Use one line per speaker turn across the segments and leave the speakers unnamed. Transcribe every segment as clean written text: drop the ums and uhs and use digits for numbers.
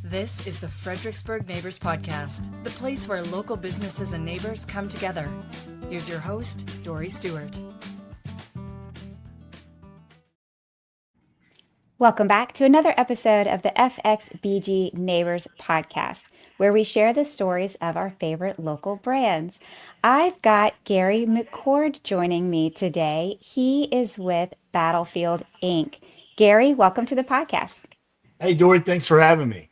This is the Fredericksburg Neighbors Podcast, the place where local businesses and neighbors come together. Here's your host, Dory Stewart.
Welcome back to another episode of the FXBG Neighbors Podcast, where we share the stories of our favorite local brands. I've got Gary McCord joining me today. He is with Battlefield Inc. Gary, welcome to the podcast.
Hey, Dory, thanks for having me.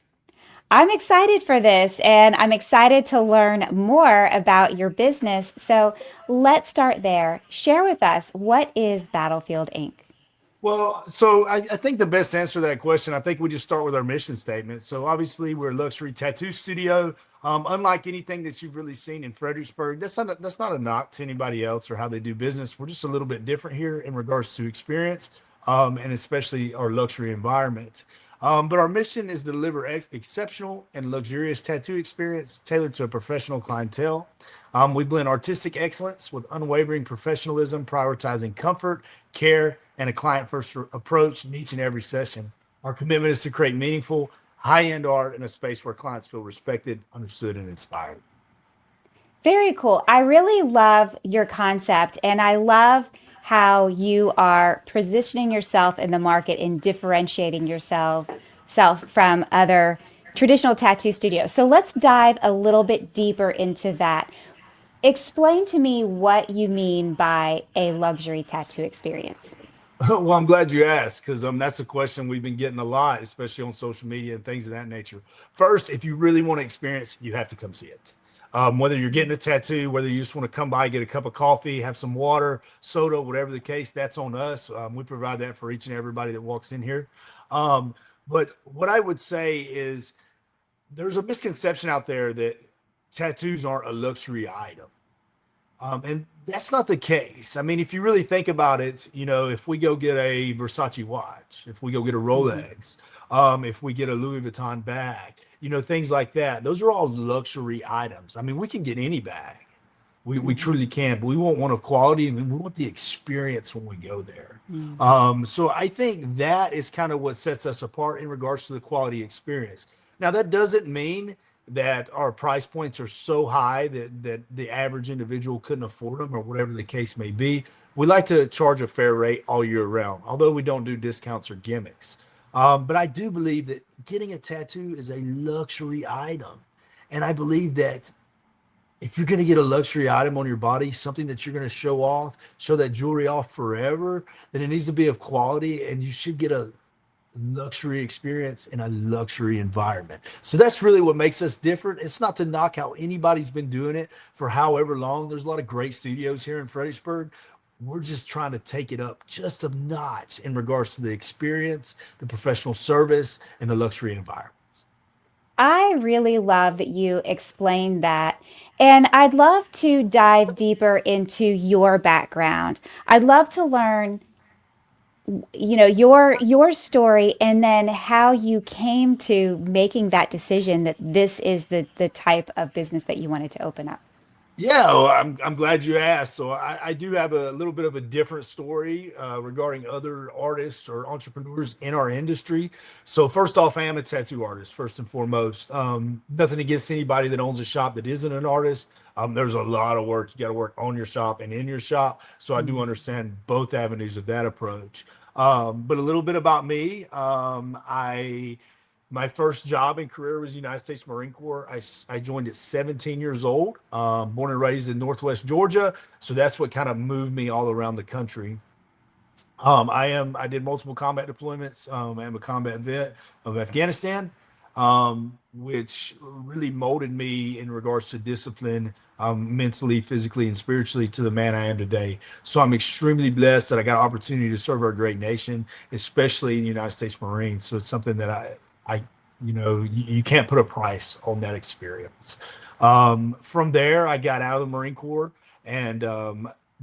I'm excited for this and I'm excited to learn more about your business. So let's start there. Share with us, what is Battlefield Inc.?
I think the best answer to that question, I think we just start with our mission statement. So obviously we're a luxury tattoo studio. Unlike anything that you've really seen in Fredericksburg, that's not a knock to anybody else or how they do business. We're just a little bit different here in regards to experience, and especially our luxury environment. But our mission is to deliver exceptional and luxurious tattoo experience tailored to a professional clientele. We blend artistic excellence with unwavering professionalism, prioritizing comfort, care, and a client-first approach in each and every session. Our commitment is to create meaningful, high-end art in a space where clients feel respected, understood, and inspired.
Very cool. I really love your concept and I love how you are positioning yourself in the market and differentiating yourself from other traditional tattoo studios. So let's dive a little bit deeper into that. Explain to me what you mean by a luxury tattoo experience.
Well, I'm glad you asked because that's a question we've been getting a lot, especially on social media and things of that nature. First, if you really want to experience, you have to come see it. Whether you're getting a tattoo, whether you just want to come by, get a cup of coffee, have some water, soda, whatever the case, that's on us. We provide that for each and everybody that walks in here. But what I would say is there's a misconception out there that tattoos aren't a luxury item. And that's not the case. I mean, if you really think about it, if we go get a Versace watch, if we go get a
Mhm.
Rolex, if we get a Louis Vuitton bag, things like that, those are all luxury items. I mean, we can get any bag. We
Mhm.
truly can, but we want one of quality and we want the experience when we go there.
Mhm.
So I think that is kind of what sets us apart in regards to the quality experience. Now, that doesn't mean that our price points are so high that the average individual couldn't afford them or whatever the case may be. We like to charge a fair rate all year round, although we don't do discounts or gimmicks. But I do believe that getting a tattoo is a luxury item. And I believe that if you're going to get a luxury item on your body, something that you're going to show off, show that jewelry off forever, then it needs to be of quality and you should get a luxury experience in a luxury environment. So that's really what makes us different. It's not to knock how anybody's been doing it for however long. There's a lot of great studios here in Fredericksburg. We're just trying to take it up just a notch in regards to the experience, the professional service, and the luxury environment.
I really love that you explained that. And I'd love to dive deeper into your background. I'd love to learn, your story and then how you came to making that decision that this is the type of business that you wanted to open up.
Yeah, well, I'm glad you asked. So I do have a little bit of a different story regarding other artists or entrepreneurs in our industry. So first off, I am a tattoo artist first and foremost. Nothing against anybody that owns a shop that isn't an artist. There's a lot of work. You got to work on your shop and in your shop. So I do
Mm.
understand both avenues of that approach. But a little bit about me. I My first job and career was United States Marine Corps. I joined at 17 years old, born and raised in Northwest Georgia. So that's what kind of moved me all around the country. I did multiple combat deployments. I am a combat vet of Afghanistan, which really molded me in regards to discipline, mentally, physically, and spiritually to the man I am today. So I'm extremely blessed that I got an opportunity to serve our great nation, especially in the United States Marines. So it's something that you can't put a price on that experience. From there, I got out of the Marine Corps and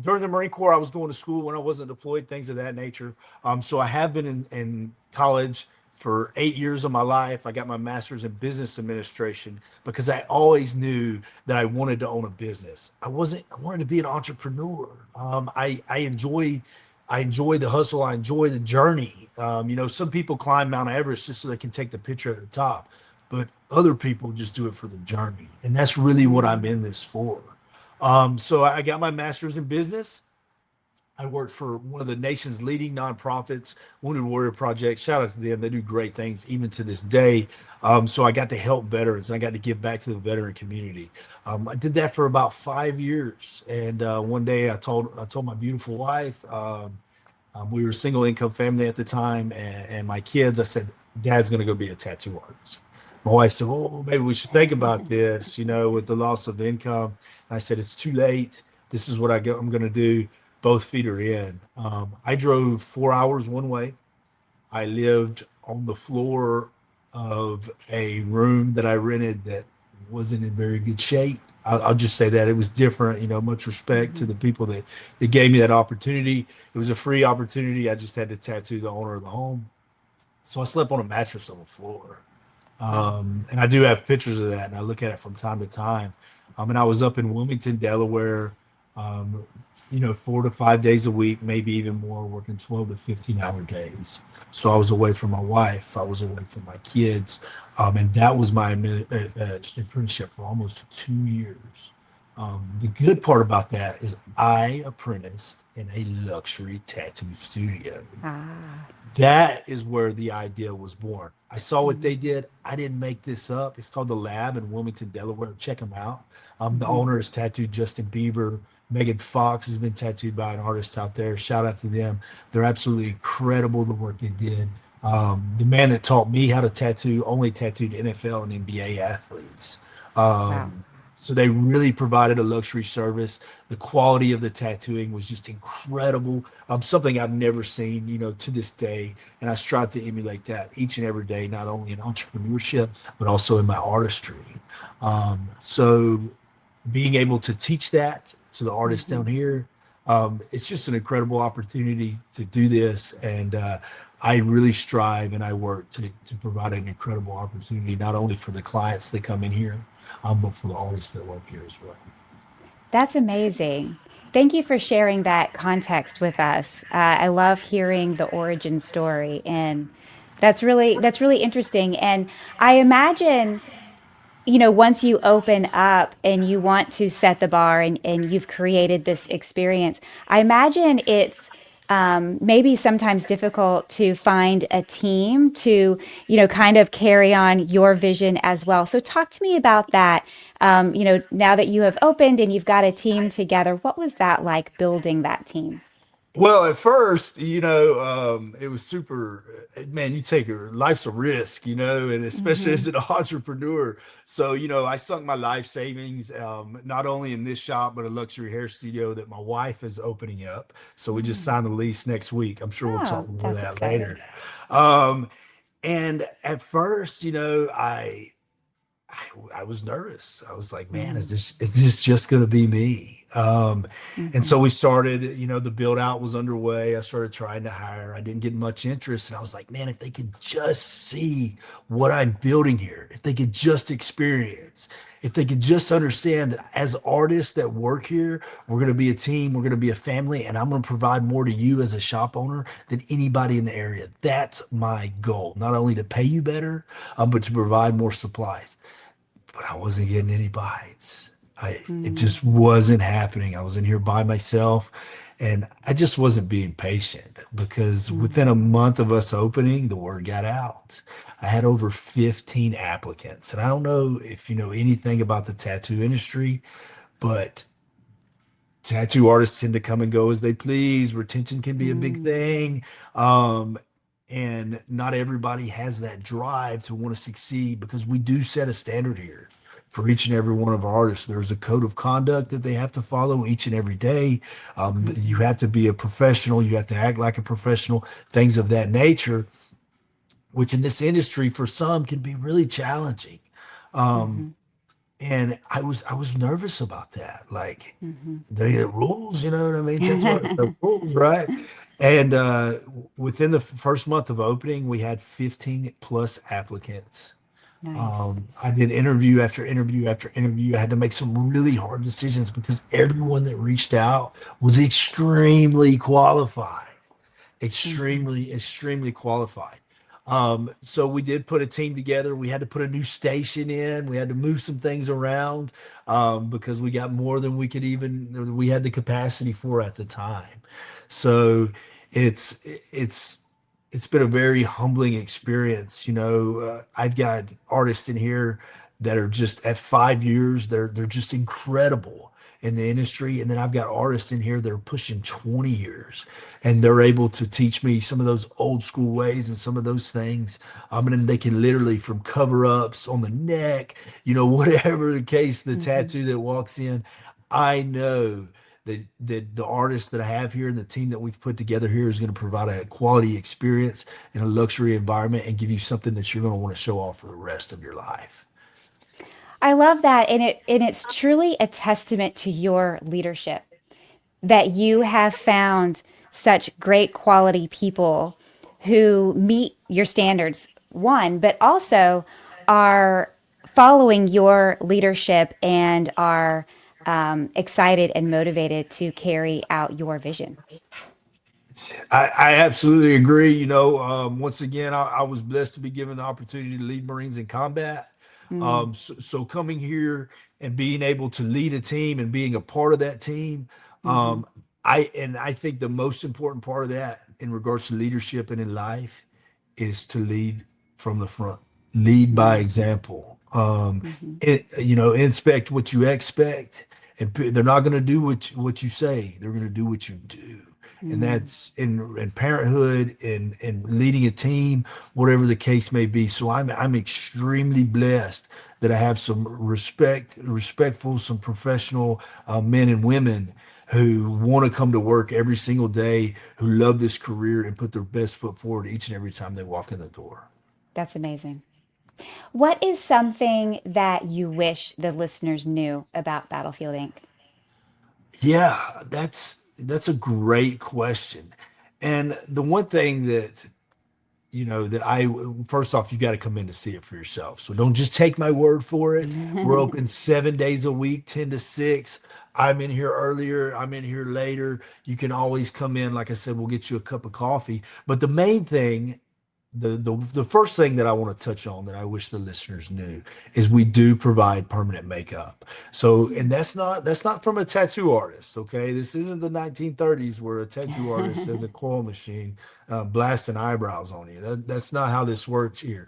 during the Marine Corps, I was going to school when I wasn't deployed, things of that nature. So I have been in college for 8 years of my life. I got my master's in business administration because I always knew that I wanted to own a business. I wanted to be an entrepreneur. I enjoy the hustle. I enjoy the journey. Some people climb Mount Everest just so they can take the picture at the top. but other people just do it for the journey. And that's really what I'm in this for. So I got my master's in business. I worked for one of the nation's leading nonprofits, Wounded Warrior Project. Shout out to them. They do great things even to this day. So I got to help veterans. I got to give back to the veteran community. I did that for about 5 years. And one day I told my beautiful wife, we were a single income family at the time, and my kids, I said, Dad's going to go be a tattoo artist. My wife said, well, maybe we should think about this, with the loss of income. And I said, it's too late. This is what I'm going to do. Both feet are in. I drove 4 hours one way. I lived on the floor of a room that I rented that wasn't in very good shape. I'll just say that it was different. Much respect to the people that gave me that opportunity. It was a free opportunity. I just had to tattoo the owner of the home. So I slept on a mattress on the floor. And I do have pictures of that, and I look at it from time to time. And I was up in Wilmington, Delaware, um, 4 to 5 days a week, maybe even more, working 12 to 15-hour days. So I was away from my wife, I was away from my kids, and that was my apprenticeship for almost 2 years. The good part about that is I apprenticed in a luxury tattoo studio.
Ah.
That is where the idea was born. I saw what they
Mhm.
did. I didn't make this up. It's called The Lab in Wilmington, Delaware. Check them out. The
Mhm.
owner has tattooed Justin Bieber. Megan Fox has been tattooed by an artist out there. Shout out to them. They're absolutely incredible, the work they did. The man that taught me how to tattoo only tattooed NFL and NBA athletes.
Wow.
So they really provided a luxury service. The quality of the tattooing was just incredible. Something I've never seen, to this day. And I strive to emulate that each and every day, not only in entrepreneurship, but also in my artistry. So being able to teach that to the artists
Mhm.
down here, it's just an incredible opportunity to do this. And I really strive and I work to provide an incredible opportunity, not only for the clients that come in here, but for the artists that work here as well.
That's amazing. Thank you for sharing that context with us. I love hearing the origin story, and that's really interesting. And I imagine, once you open up and you want to set the bar and you've created this experience, I imagine it's maybe sometimes difficult to find a team to, kind of carry on your vision as well. So talk to me about that. Now that you have opened and you've got a team together, what was that like building that team?
Well, at first, it was super, man, life's a risk, and especially as
Hmm.
an entrepreneur. So, I sunk my life savings, not only in this shop, but a luxury hair studio that my wife is opening up. So we just
Mm.
signed a lease next week. I'm sure we'll
Oh,
talk more of
that's
that
exciting.
later. Um, and at first, I was nervous. I was like, man,
Mm-hmm.
is this just going to be me? And
Mm-hmm.
so we started, the build out was underway. I started trying to hire. I didn't get much interest. And I was like, man, if they could just see what I'm building here, if they could just experience, if they could just understand that as artists that work here, we're going to be a team, we're going to be a family, and I'm going to provide more to you as a shop owner than anybody in the area. That's my goal, not only to pay you better, but to provide more supplies, but I wasn't getting any bites. It
Mm-hmm.
just wasn't happening. I was in here by myself, and I just wasn't being patient because within a month of us opening, the word got out. I had over 15 applicants. And I don't know if you know anything about the tattoo industry, but tattoo artists tend to come and go as they please. Retention can be a big
Mm-hmm.
thing. Um, and not everybody has that drive to want to succeed because we do set a standard here for each and every one of our artists. There's a code of conduct that they have to follow each and every day. You
Mm-hmm.
have to be a professional, you have to act like a professional, things of that nature, which in this industry for some can be really challenging. Um,
Mm-hmm.
and I was nervous about that. Like,
Mm-hmm.
the rules, you know what I mean? Tattoo art, the rules, right? And within the first month of opening, we had 15 plus applicants.
Nice.
I did interview after interview after interview. I had to make some really hard decisions because everyone that reached out was extremely qualified,
Mm-hmm.
extremely qualified. So we did put a team together. We had to put a new station in. We had to move some things around because we got more than we had the capacity for at the time. So it's it's it's been a very humbling experience. I've got artists in here that are just at 5 years. They're just incredible in the industry, and then I've got artists in here that are pushing 20 years, and they're able to teach me some of those old school ways and some of those things. And then they can literally from cover ups on the neck, whatever the case, the
Hmm.
tattoo that walks in. I know that the artists that I have here and the team that we've put together here is going to provide a quality experience in a luxury environment and give you something that you're going to want to show off for the rest of your life.
I love that. And it's truly a testament to your leadership that you have found such great quality people who meet your standards, one, but also are following your leadership and are excited and motivated to carry out your vision.
I absolutely agree. Once again, I was blessed to be given the opportunity to lead Marines in combat.
Mm,
So coming here and being able to lead a team and being a part of that team,
hmm.
um, I think the most important part of that in regards to leadership and in life is to lead from the front, lead by
Mm,
example.
hmm.
Inspect what you expect, and they're not going to do what you say. They're going to do what you do, and
Mm.
that's in parenthood and leading a team, whatever the case may be. So I'm extremely blessed that I have some respectful, some professional men and women who want to come to work every single day, who love this career and put their best foot forward each and every time they walk in the door.
That's amazing. What is something that you wish the listeners knew about Battlefield Inc?
Yeah, that's a great question. And the one thing that I first off, you got to come in to see it for yourself. So don't just take my word for it. We're open 7 days a week, 10 to 6. I'm in here earlier, I'm in here later. You can always come in. Like I said, we'll get you a cup of coffee. But the main thing the first thing that I want to touch on that I wish the listeners knew is we do provide permanent makeup. So, and that's not from a tattoo artist. Okay, this isn't the 1930s where a tattoo artist has a coil machine blasting eyebrows on you. That's not how this works here.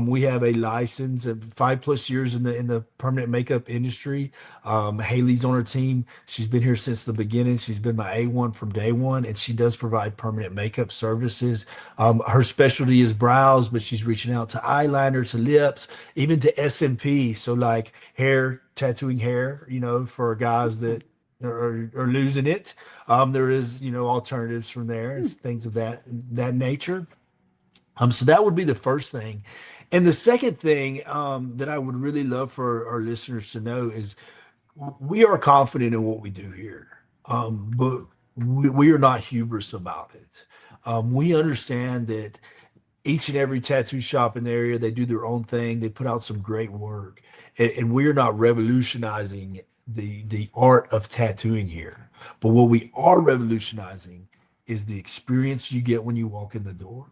We have a license of 5+ years in the permanent makeup industry. Haley's on our team. She's been here since the beginning. She's been my A1 from day one, and she does provide permanent makeup services. Her specialty is brows, but she's reaching out to eyeliner, to lips, even to SMP. So like hair, tattooing hair, for guys that are losing it. There is, alternatives from there and things of that nature. So that would be the first thing. And the second thing that I would really love for our listeners to know is we are confident in what we do here, but we are not hubris about it. We understand that each and every tattoo shop in the area, they do their own thing. They put out some great work, and we're not revolutionizing the art of tattooing here. But what we are revolutionizing is the experience you get when you walk in the door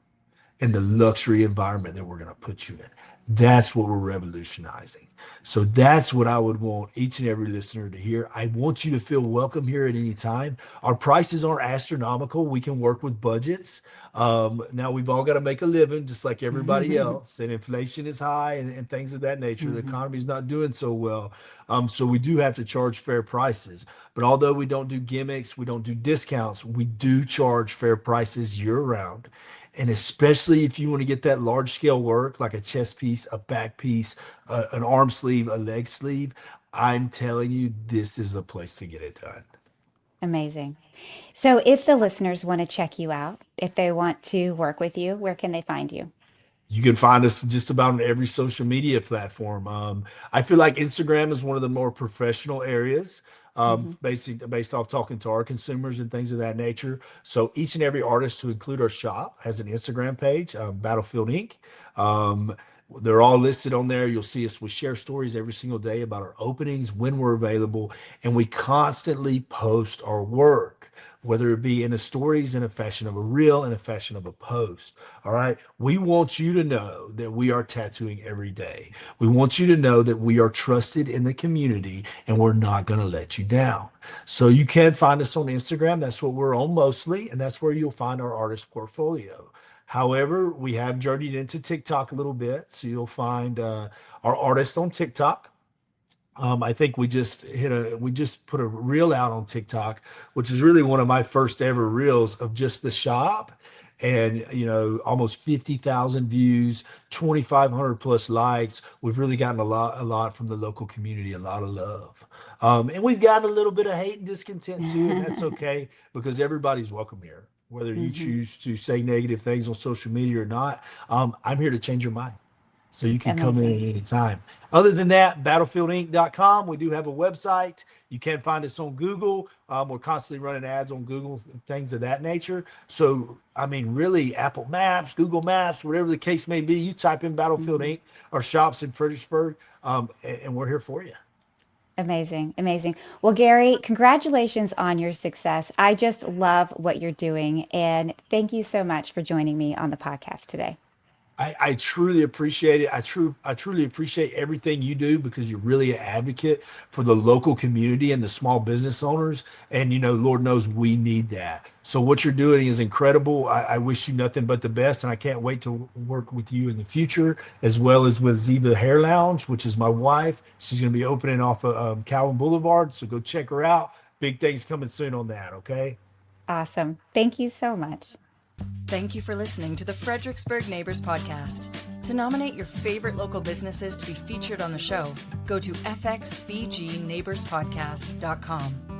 and the luxury environment that we're going to put you in. That's what we're revolutionizing. So that's what I would want each and every listener to hear. I want you to feel welcome here at any time. Our prices aren't astronomical. We can work with budgets. Now we've all got to make a living just like everybody else, and inflation is high and things of that nature. The
Mhm.
economy is not doing so well. So we do have to charge fair prices. But although we don't do gimmicks, we don't do discounts, we do charge fair prices year round. And especially if you want to get that large scale work, like a chest piece, a back piece, an arm sleeve, a leg sleeve, I'm telling you, this is the place to get it done.
Amazing. So, if the listeners want to check you out, if they want to work with you, where can they find you?
You can find us just about on every social media platform. I feel like Instagram is one of the more professional areas,
Hmm.
based off talking to our consumers and things of that nature. So each and every artist, to include our shop, has an Instagram page, Battlefield Inc. Um, they're all listed on there. You'll see us. We share stories every single day about our openings, when we're available, and we constantly post our work. whether it be in the stories, in a fashion of a reel, in a fashion of a post. All right. We want you to know that we are tattooing every day. We want you to know that we are trusted in the community and we're not going to let you down. So you can find us on Instagram. That's what we're on mostly. And that's where you'll find our artist portfolio. However, we have journeyed into TikTok a little bit. So you'll find our artist on TikTok. I think we just put a reel out on TikTok, which is really one of my first ever reels of just the shop. And, almost 50,000 views, 2,500 plus likes. We've really gotten a lot from the local community, a lot of love. And we've gotten a little bit of hate and discontent too, and that's okay because everybody's welcome here. Whether you
Hmm.
choose to say negative things on social media or not, I'm here to change your mind. So you can come in
Amazing.
at any time. Other than that, battlefieldinc.com. We do have a website. You can find us on Google. We're constantly running ads on Google, things of that nature. So, I mean, really, Apple Maps, Google Maps, whatever the case may be, you type in Battlefield
Mhm.
Inc. or shops in Fredericksburg, and we're here for you.
Amazing, amazing. Well, Gary, congratulations on your success. I just love what you're doing. And thank you so much for joining me on the podcast today.
I truly appreciate it. I truly appreciate everything you do because you're really an advocate for the local community and the small business owners. And Lord knows we need that. So what you're doing is incredible. I wish you nothing but the best, and I can't wait to work with you in the future, as well as with Ziva Hair Lounge, which is my wife. She's going to be opening off of Calvin Boulevard, so go check her out. Big things coming soon on that. Okay.
Awesome. Thank you so much.
Thank you for listening to the Fredericksburg Neighbors Podcast. To nominate your favorite local businesses to be featured on the show, go to fxbgneighborspodcast.com.